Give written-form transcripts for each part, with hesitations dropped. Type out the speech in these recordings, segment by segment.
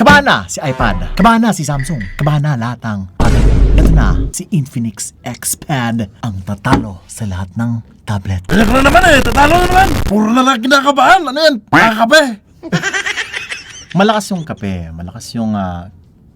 Kabahan na si iPad. Kabahan na si Samsung. Kabahan na lahat ng tablet. Ito na si Infinix Xpad ang tatalo sa lahat ng tablet. Kaya ka na naman tatalo na naman. Puro na lang kinakabahan. Ano yan? Kakape. Malakas yung kape. Malakas yung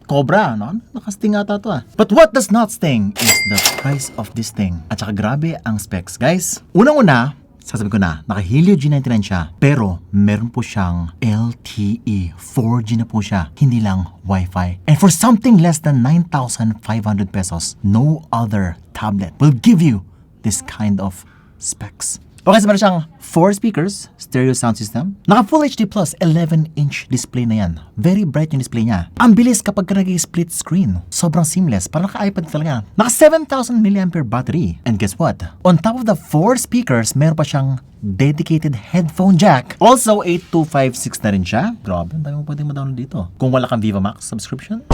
Cobra, no? Nakasting ata to But what does not sting is the price of this thing. At saka grabe ang specs, guys. Unang-una, sasabi ko na, naka-Helio G99 siya, pero meron po siyang LTE. 4G na po siya, hindi lang Wi-Fi. And for something less than 9,500 pesos, no other tablet will give you this kind of specs. Okay, so meron siyang 4 speakers, stereo sound system. Naka Full HD Plus, 11-inch display na yan. Very bright yung display niya. Ang bilis kapag ka nag-split screen. Sobrang seamless. Parang naka-iPad talaga. Naka 7,000 mAh battery. And guess what? On top of the 4 speakers, meron pa siyang dedicated headphone jack. Also, 8256 na rin siya. Grabe, ang dami mo pwedeng ma-download dito. Kung wala kang Viva Max subscription,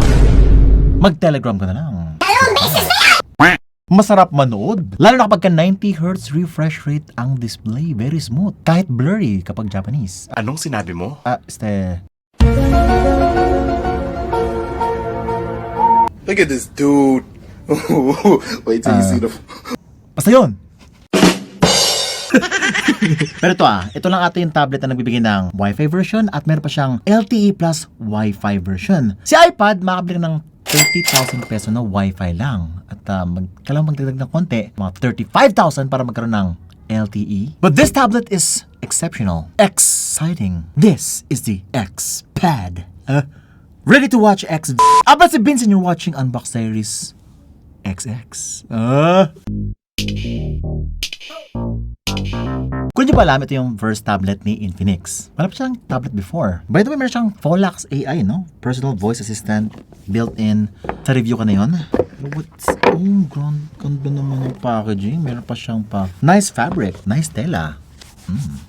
mag-Telegram ka na lang. Masarap manood. Lalo na kapag ka 90Hz refresh rate ang display. Very smooth. Kahit blurry kapag Japanese. Anong sinabi mo? Look at this dude. Wait till you see the... Basta yun. Pero ito lang ata yung tablet na nagbibigay ng Wi-Fi version at meron pa siyang LTE plus Wi-Fi version. Si iPad, makakabili ng 30,000 peso na Wi-Fi lang. At kailangan magdagdag ng konti, mga 35,000 para magkaroon ng LTE. But this tablet is exceptional. Exciting. This is the Xpad. Ready to watch X... But si Vincent, you're watching Unbox Diaries XX. Kung di ba alam, ito yung first tablet ni Infinix. Wala pa siyang tablet before. By the way, meron siyang Folax AI, no? Personal voice assistant, built-in. Sa review ka na yun. Ganda naman yung packaging. Meron pa siyang nice fabric, nice tela.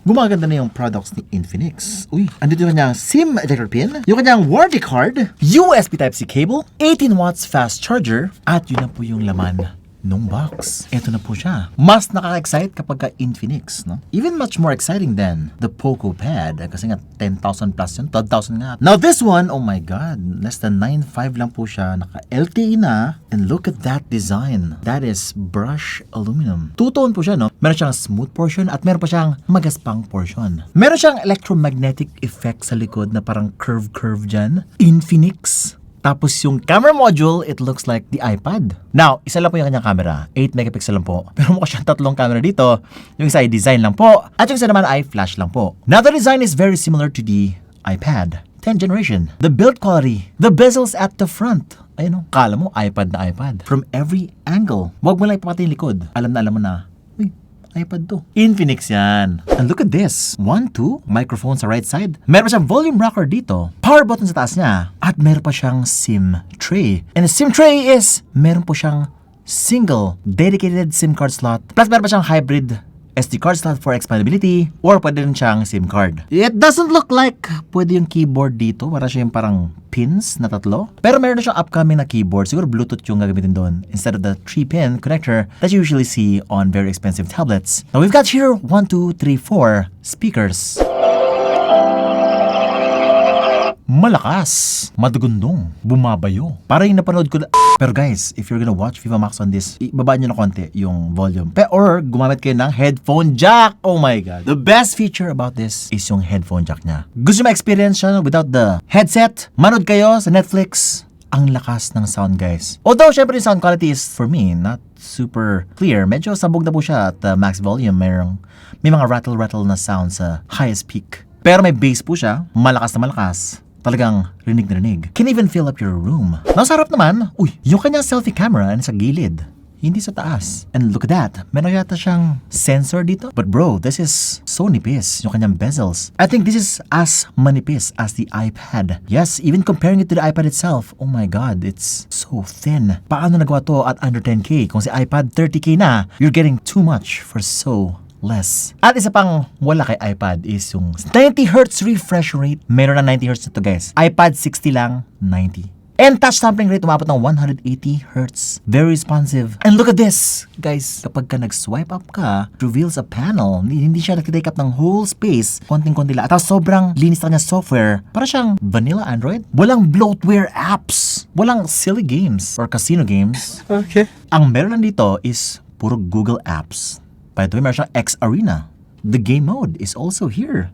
Gumaganda na yung products ni Infinix. Uy, andito yung kanyang SIM ejector pin, yung kanyang warranty card, USB Type-C cable, 18 watts fast charger, at yun na po yung laman nung box. Ito na po siya. Mas nakaka-excite kapag ka Infinix, no? Even much more exciting than the Poco Pad. Kasi nga, 10,000 plus yun. 12,000 nga. Now this one, oh my God, less than 9.5 lang po siya. Naka-LTE na. And look at that design. That is brush aluminum. Two-tone po siya, no? Meron siyang smooth portion at meron pa siyang magaspang portion. Meron siyang electromagnetic effect sa likod na parang curve dyan. Infinix. Tapos yung camera module, it looks like the iPad. Now, isa lang po yung kanyang camera. 8 megapixel lang po. Pero mukha siyang tatlong camera dito. Yung isa ay design lang po. At yung isa naman ay flash lang po. Now, the design is very similar to the iPad 10th generation. The build quality, the bezels at the front. Ayun o, kala mo iPad na iPad. From every angle. Huwag mo lang ipapati yung likod. Alam mo na, iPad to. Infinix yan. And look at this. 1, 2, microphone sa right side. Meron pa siyang volume rocker dito. Power button sa taas niya. At meron pa siyang SIM tray. And the SIM tray is, meron po siyang single dedicated SIM card slot. Plus meron pa siyang hybrid SD card slot for expandability or pwede rin siyang SIM card. It doesn't look like pwede yung keyboard dito. Wala siya yung parang pins na tatlo. Pero meron na siyang upcoming na keyboard. Siguro Bluetooth yung gagamitin doon instead of the 3-pin connector that you usually see on very expensive tablets. Now we've got here 1, 2, 3, 4 speakers. Malakas, madugundong, bumabayo. Para yung napanood ko Pero guys, if you're gonna watch Viva Max on this, ibaba nyo na konti yung volume. Or gumamit kayo ng headphone jack. Oh my God. The best feature about this is yung headphone jack niya. Gusto mo ma-experience siya without the headset? Manood kayo sa Netflix. Ang lakas ng sound, guys. Although, syempre yung sound quality is, for me, not super clear. Medyo sabog na po siya at max volume. May mga rattle-rattle na sound sa highest peak. Pero may bass po siya. Malakas na malakas. Talagang rinig na rinig. Can even fill up your room. Nasa harap naman, yung kanyang selfie camera sa gilid. Hindi sa taas. And look at that. Meron yata siyang sensor dito. But bro, this is so nipis. Yung kanyang bezels. I think this is as manipis as the iPad. Yes, even comparing it to the iPad itself. Oh my God, it's so thin. Paano nagawa to at under 10K? Kung si iPad 30K na, you're getting too much for so less. At isa pang wala kay iPad is yung 90Hz refresh rate. Meron na 90Hz na to, guys. iPad 60 lang, 90. And touch sampling rate umabot ng 180 Hz. Very responsive. And look at this! Guys, kapag ka nag-swipe up ka, it reveals a panel. Hindi siya nag-take up ng whole space. Konting-konti lang. At sobrang linis na kanya software. Para siyang vanilla Android. Walang bloatware apps. Walang silly games or casino games. Okay. Ang meron lang dito is puro Google Apps. By the way, meron siyang X Arena. The game mode is also here.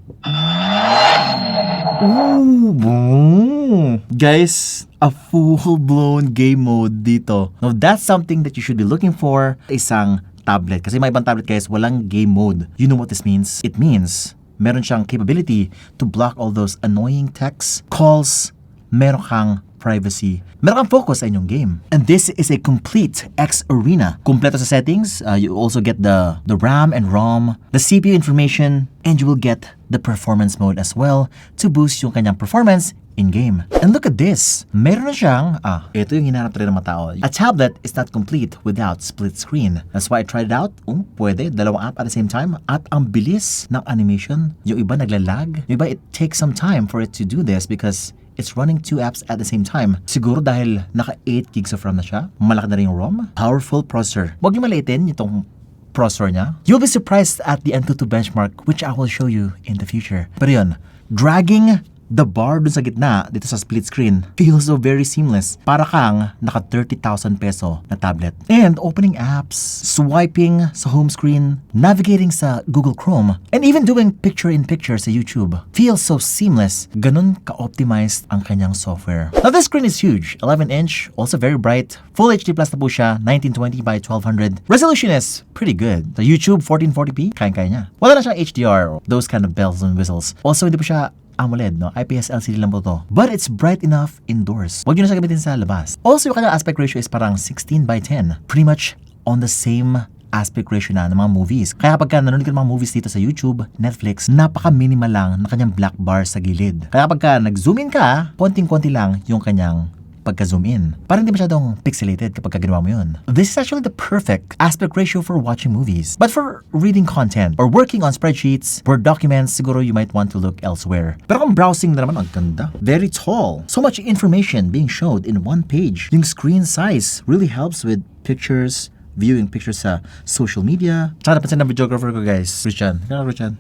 Ooh, boom. Guys, a full-blown game mode dito. Now, that's something that you should be looking for sa isang tablet. Kasi may ibang tablet, guys, walang game mode. You know what this means? It means meron siyang capability to block all those annoying texts, calls, meron kang privacy. Meron kang focus sa inyong game. And this is a complete X Arena. Kompleto sa settings. You also get the RAM and ROM, the CPU information, and you will get the performance mode as well to boost yung kanyang performance in-game. And look at this. Meron na siyang, ito yung hinahanap rin ng mga tao. A tablet is not complete without split screen. That's why I tried it out. Pwede, dalawang app at the same time. At ang bilis ng animation. Yung iba naglalag. Yung iba, it takes some time for it to do this because it's running two apps at the same time. Siguro dahil naka 8 gigs of RAM na siya. Malaki na rin yung ROM. Powerful processor. Huwag niyo maliitin itong processor niya. You'll be surprised at the Antutu benchmark, which I will show you in the future. Pero yun, dragging the bar dun sa gitna, dito sa split screen, feels so very seamless. Para kang naka 30,000 peso na tablet. And opening apps, swiping sa home screen, navigating sa Google Chrome, and even doing picture-in-picture sa YouTube. Feels so seamless. Ganun ka-optimized ang kanyang software. Now this screen is huge. 11-inch, also very bright. Full HD Plus na po siya, 1920 by 1200. Resolution is pretty good. Sa YouTube, 1440p, kaya-kaya niya. Wala na siyang HDR, those kind of bells and whistles. Also, hindi po siya AMOLED, no? IPS LCD lang po to. But it's bright enough indoors. Huwag nyo na siya gamitin sa labas. Also, yung kanyang aspect ratio is parang 16 by 10. Pretty much on the same aspect ratio na ng mga movies. Kaya kapag ka nanonood ka ng mga movies dito sa YouTube, Netflix, napaka-minimal lang na kanyang black bar sa gilid. Kaya kapag ka nag-zoom in ka, konting-konti lang yung kanyang pagka-zoom in. Parang hindi masyadong pixelated kapag ka ginawa mo yun. This is actually the perfect aspect ratio for watching movies. But for reading content or working on spreadsheets, Word documents, siguro you might want to look elsewhere. Pero kung browsing na naman, ang ganda. Very tall. So much information being showed in one page. Yung screen size really helps with pictures, viewing pictures sa social media. Tsaka napansin ng videographer ko, guys. Christian. Kaya Christian?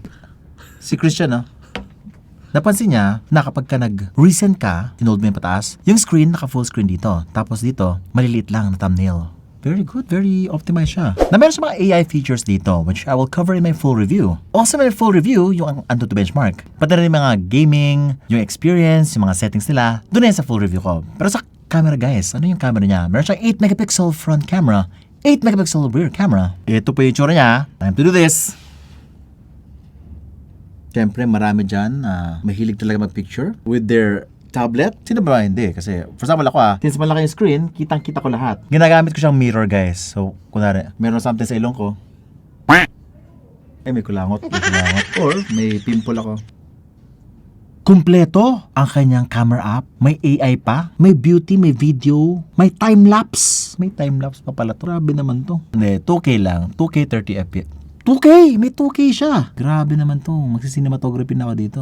Si Christian, no? Napansin niya na kapag ka nag-recent ka, tinold mo yung pataas, yung screen naka-full screen dito. Tapos dito, maliliit lang na thumbnail. Very good, very optimized siya. Na meron sa mga AI features dito, which I will cover in my full review. Also, my full review, yung Antutu benchmark. Pati rin yung mga gaming, yung experience, yung mga settings nila, doon na yan sa full review ko. Pero sa camera, guys, ano yung camera niya? Meron siyang 8 megapixel front camera, 8 megapixel rear camera. Ito po yung tsura niya. Time to do this. Siyempre, marami dyan mahilig talaga mag-picture with their tablet. Sino ba hindi? Kasi, for example ako since malaki yung screen, kitang-kita ko lahat. Ginagamit ko siyang mirror, guys. So, kunwari, meron something sa ilong ko. May kulangot. Or, may pimple ako. Kumpleto ang kanyang camera app. May AI pa. May beauty, may video. May time-lapse. May time-lapse pa pala to. Grabe naman to. Hindi, 2K lang. 2K 30 FPS. 2K! May 2K siya! Grabe naman to. Magsi-cinematography na ako dito.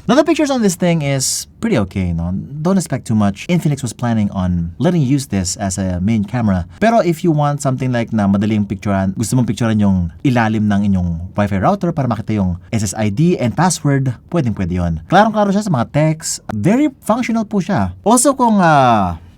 Now, the pictures on this thing is pretty okay, no? Don't expect too much. Infinix was planning on letting you use this as a main camera. Pero if you want something like na madaling picturean, gusto mong picturean yung ilalim ng inyong Wi-Fi router para makita yung SSID and password, pwedeng-pwede yun. Klarong-klaro siya sa mga text. Very functional po siya. Also, kung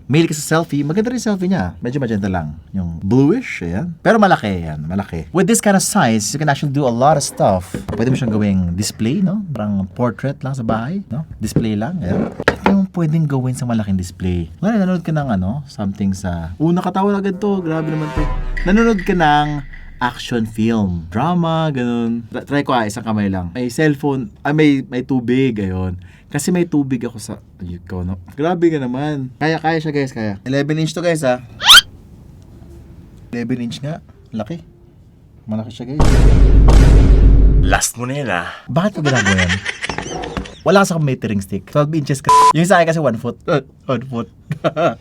mahilig ka sa selfie, maganda rin selfie niya. Medyo maganda lang. Yung bluish, ayan. Pero malaki yan, malaki. With this kind of size, you can actually do a lot of stuff. Pwede mo siyang gawing display, no? Parang portrait lang sa bahay, no? Display lang, ayan. Ito yung pwedeng gawin sa malaking display. Nanonood ka ng something sa... nakatawa agad to. Grabe naman to. Nanonood ka ng action film, drama, ganun. Try ko isang kamay lang. May cellphone, may tubig, ayun. Kasi may tubig ako sa... Ikaw, no? Grabe ka naman. Kaya siya, guys, kaya. 11 inch to, guys, 11 inch nga. Laki. Malaki siya, guys. Last mo na yun, Bakit ko ginagawa yan? Wala sa metering stick. 12 inches ka. Yung sa akin kasi 1 foot. 1 foot.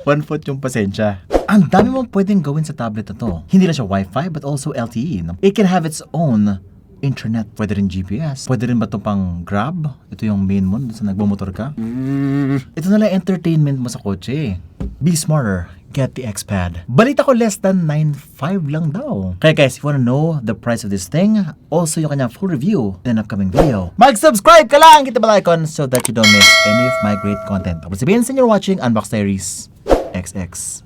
1 foot yung pasensya. Ang dami mong pwedeng gawin sa tablet na to. Hindi lang siya Wi-Fi, but also LTE. No? It can have its own internet, pwede rin GPS, pwede rin ba ito pang Grab? Ito yung main mo sa nagbumotor ka. Ito na lang entertainment mo sa kotse. Be smarter. Get the X-Pad. Balita ko less than 9.5 lang daw. Kaya guys, if you wanna know the price of this thing, also yung kanyang full review in an upcoming video, mag-subscribe ka lang! Hit the bell icon so that you don't miss any of my great content. Tapos sabihin sa inyo watching Unbox Diaries XX.